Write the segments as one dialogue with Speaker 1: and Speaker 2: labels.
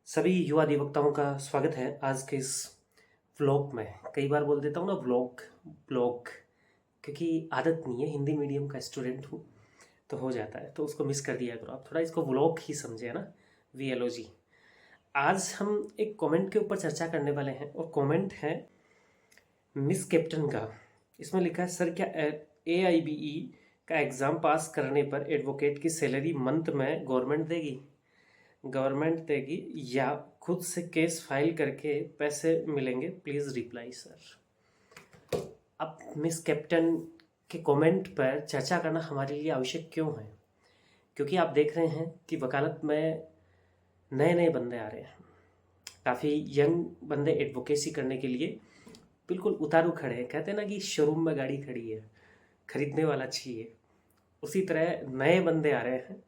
Speaker 1: सभी युवा अधिवक्ताओं का स्वागत है आज के इस व्लॉग में। कई बार बोल देता हूँ ना व्लॉग ब्लॉग, क्योंकि आदत नहीं है, हिंदी मीडियम का स्टूडेंट हूँ तो हो जाता है, तो उसको मिस कर दिया करो। आप थोड़ा इसको व्लॉग ही समझे, है ना, VLOG। आज हम एक कमेंट के ऊपर चर्चा करने वाले हैं और कमेंट है मिस कैप्टन का। इसमें लिखा है, सर क्या AIBE का एग्ज़ाम पास करने पर एडवोकेट की सैलरी मंथ में गवर्नमेंट देगी या खुद से केस फाइल करके पैसे मिलेंगे? Please reply sir. अब मिस कैप्टन के कमेंट पर चर्चा करना हमारे लिए आवश्यक क्यों है? क्योंकि आप देख रहे हैं कि वकालत में नए नए बंदे आ रहे हैं, काफ़ी यंग बंदे एडवोकेसी करने के लिए बिल्कुल उतारू खड़े हैं। कहते हैं ना कि शोरूम में गाड़ी खड़ी है, खरीदने वाला चाहिए। उसी तरह नए बंदे आ रहे हैं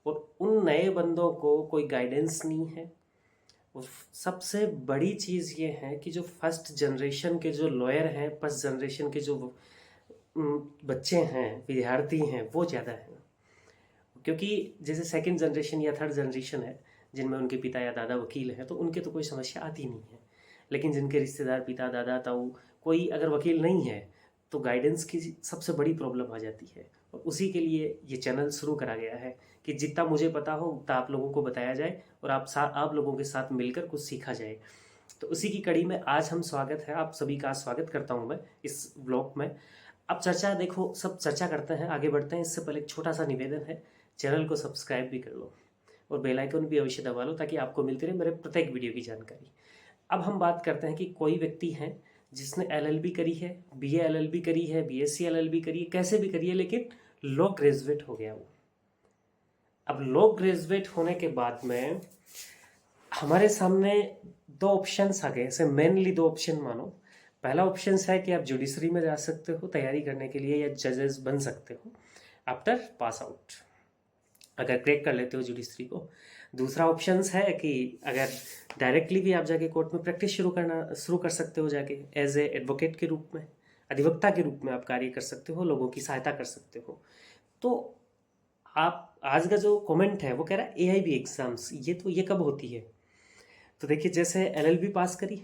Speaker 1: और उन नए बंदों को कोई गाइडेंस नहीं है। और सबसे बड़ी चीज़ ये है कि जो फर्स्ट जनरेशन के जो लॉयर हैं, फर्स्ट जनरेशन के जो बच्चे हैं, विद्यार्थी हैं, वो ज़्यादा हैं। क्योंकि जैसे सेकंड जनरेशन या थर्ड जनरेशन है, जिनमें उनके पिता या दादा वकील हैं, तो उनके तो कोई समस्या आती नहीं है। लेकिन जिनके रिश्तेदार, पिता, दादा, ताऊ कोई अगर वकील नहीं है, तो गाइडेंस की सबसे बड़ी प्रॉब्लम आ जाती है। और उसी के लिए ये चैनल शुरू करा गया है कि जितना मुझे पता हो उतना आप लोगों को बताया जाए और आप लोगों के साथ मिलकर कुछ सीखा जाए। तो उसी की कड़ी में आज हम स्वागत है, आप सभी का स्वागत करता हूँ मैं इस ब्लॉग में। अब चर्चा देखो, सब चर्चा करते हैं, आगे बढ़ते हैं। इससे पहले एक छोटा सा निवेदन है, चैनल को सब्सक्राइब भी कर लो और बेल आइकन भी अवश्य दबा लो ताकि आपको मिलती रहे मेरे प्रत्येक वीडियो की जानकारी। अब हम बात करते हैं कि कोई व्यक्ति है जिसने LLB करी है, BA LLB करी है, BSc LLB करी है, कैसे भी करी है, लेकिन लॉ ग्रेजुएट हो गया वो। अब लॉ ग्रेजुएट होने के बाद में हमारे सामने दो ऑप्शंस आ गए, ऐसे मेनली दो ऑप्शन मानो। पहला ऑप्शन है कि आप जुडिशरी में जा सकते हो तैयारी करने के लिए, या जजेस बन सकते हो आफ्टर पास आउट, अगर क्रैक कर लेते हो जुडिशरी को। दूसरा ऑप्शन है कि अगर डायरेक्टली भी आप जाके कोर्ट में प्रैक्टिस शुरू कर सकते हो, जाके एज ए एडवोकेट के रूप में, अधिवक्ता के रूप में आप कार्य कर सकते हो, लोगों की सहायता कर सकते हो। तो आप आज का जो कमेंट है वो कह रहा है AIB एग्जाम्स, ये कब होती है? तो देखिए, जैसे LLB पास करी,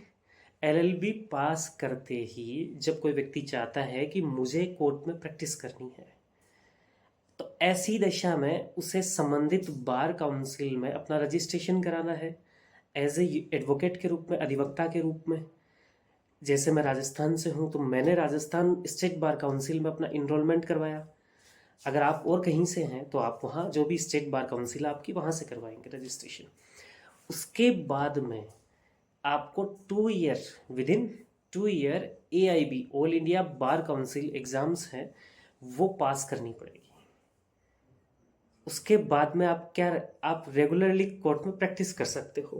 Speaker 1: LLB पास करते ही जब कोई व्यक्ति चाहता है कि मुझे कोर्ट में प्रैक्टिस करनी है, तो ऐसी दशा में उसे संबंधित बार काउंसिल में अपना रजिस्ट्रेशन कराना है एज ए एडवोकेट के रूप में, अधिवक्ता के रूप में। जैसे मैं राजस्थान से हूँ तो मैंने राजस्थान स्टेट बार काउंसिल में अपना इनरोलमेंट करवाया। अगर आप और कहीं से हैं तो आप वहाँ जो भी स्टेट बार काउंसिल आपकी, वहाँ से करवाएंगे रजिस्ट्रेशन। उसके बाद में आपको 2 year, with in 2 year AIB all India bar council exams हैं, वो पास करनी पड़ेगी। उसके बाद में आप रेगुलरली कोर्ट में प्रैक्टिस कर सकते हो।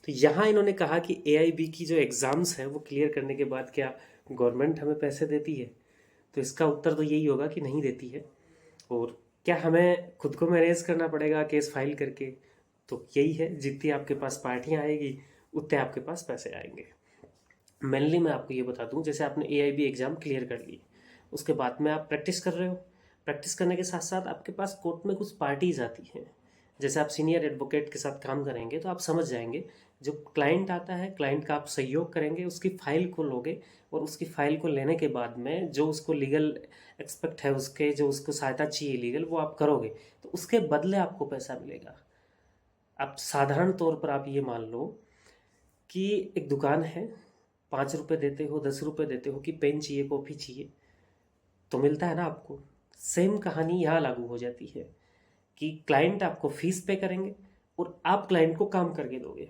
Speaker 1: तो यहाँ इन्होंने कहा कि AIB की जो एग्ज़ाम्स हैं वो क्लियर करने के बाद क्या गवर्नमेंट हमें पैसे देती है? तो इसका उत्तर तो यही होगा कि नहीं देती है। और क्या हमें खुद को मैनेज करना पड़ेगा केस फाइल करके? तो यही है, जितनी आपके पास पार्टियाँ आएगी उतने आपके पास पैसे आएंगे। मेनली मैं आपको ये बता दूं, जैसे आपने AIB एग्ज़ाम क्लियर कर ली, उसके बाद में आप प्रैक्टिस कर रहे हो। प्रैक्टिस करने के साथ साथ आपके पास कोर्ट में कुछ पार्टीज आती हैं। जैसे आप सीनियर एडवोकेट के साथ काम करेंगे तो आप समझ जाएंगे, जो क्लाइंट आता है, क्लाइंट का आप सहयोग करेंगे, उसकी फ़ाइल को लोगे और उसकी फ़ाइल को लेने के बाद में जो उसको लीगल एक्सपेक्ट है, उसके जो उसको सहायता चाहिए लीगल, वो आप करोगे, तो उसके बदले आपको पैसा मिलेगा। आप साधारण तौर पर आप ये मान लो कि एक दुकान है, 5 रुपये देते हो, 10 रुपये देते हो कि पेन चाहिए, कॉफ़ी चाहिए, तो मिलता है ना आपको। सेम कहानी यहाँ लागू हो जाती है कि क्लाइंट आपको फीस पे करेंगे और आप क्लाइंट को काम करके दोगे।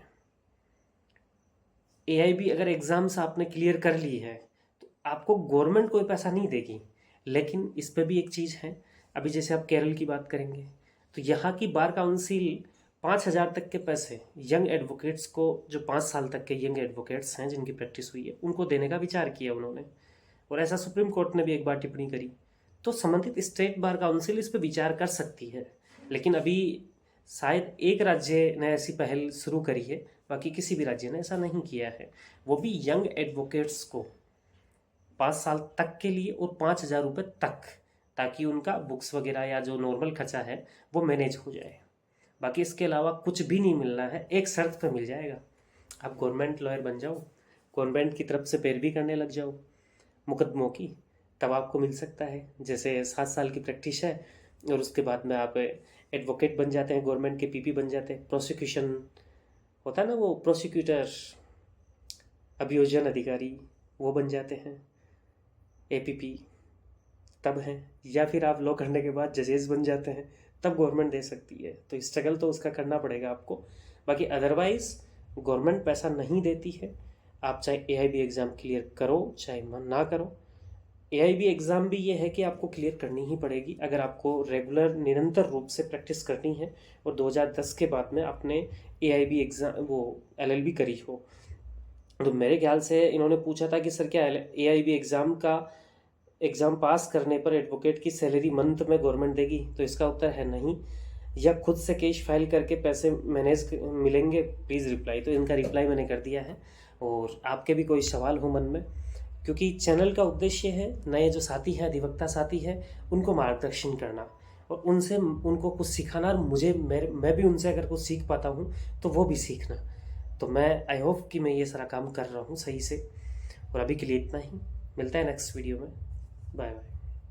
Speaker 1: AIB अगर एग्ज़ाम्स आपने क्लियर कर ली है तो आपको गवर्नमेंट कोई पैसा नहीं देगी। लेकिन इस पर भी एक चीज़ है, अभी जैसे आप केरल की बात करेंगे तो यहाँ की बार काउंसिल 5,000 तक के पैसे यंग एडवोकेट्स को, जो 5 साल तक के यंग एडवोकेट्स हैं जिनकी प्रैक्टिस हुई है, उनको देने का विचार किया उन्होंने। और ऐसा सुप्रीम कोर्ट ने भी एक बार टिप्पणी करी। तो संबंधित स्टेट बार काउंसिल इस पर विचार कर सकती है। लेकिन अभी शायद एक राज्य ने ऐसी पहल शुरू करी है, बाकी किसी भी राज्य ने ऐसा नहीं किया है। वो भी यंग एडवोकेट्स को 5 साल तक के लिए और 5,000 रुपये तक, ताकि उनका बुक्स वगैरह या जो नॉर्मल खर्चा है वो मैनेज हो जाए। बाकी इसके अलावा कुछ भी नहीं मिलना है। एक शर्त पे मिल जाएगा, आप गवर्नमेंट लॉयर बन जाओ, गवर्नमेंट की तरफ से पैरवी करने लग जाओ मुकदमों की, तब आपको मिल सकता है। जैसे 7 साल की प्रैक्टिस है और उसके बाद में आप एडवोकेट बन जाते हैं, गवर्नमेंट के पीपी बन जाते हैं, प्रोसिक्यूशन होता है ना, वो प्रोसिक्यूटर, अभियोजन अधिकारी, वो बन जाते हैं, एपीपी तब हैं। या फिर आप लॉ करने के बाद जजेस बन जाते हैं, तब गवर्नमेंट दे सकती है। तो स्ट्रगल तो उसका करना पड़ेगा आपको। बाकी अदरवाइज गवर्नमेंट पैसा नहीं देती है। आप चाहे एआईबी एग्ज़ाम क्लियर करो चाहे ना करो, एआईबी एग्ज़ाम भी ये है कि आपको क्लियर करनी ही पड़ेगी अगर आपको रेगुलर निरंतर रूप से प्रैक्टिस करनी है और 2010 के बाद में आपने एआईबी एग्ज़ाम वो एलएलबी करी हो। तो मेरे ख्याल से इन्होंने पूछा था कि सर क्या एआईबी एग्ज़ाम पास करने पर एडवोकेट की सैलरी मंथ में गवर्नमेंट देगी, तो इसका उत्तर है नहीं। या खुद से केस फाइल करके पैसे मैनेज मिलेंगे, प्लीज़ रिप्लाई। तो इनका रिप्लाई मैंने कर दिया है। और आपके भी कोई सवाल हो मन में, क्योंकि चैनल का उद्देश्य है नए जो साथी हैं, अधिवक्ता साथी हैं, उनको मार्गदर्शन करना और उनको कुछ सिखाना। और मैं भी उनसे अगर कुछ सीख पाता हूँ तो वो भी सीखना। तो मैं आई होप कि मैं ये सारा काम कर रहा हूँ सही से। और अभी के लिए इतना ही, मिलता है नेक्स्ट वीडियो में। Bye bye.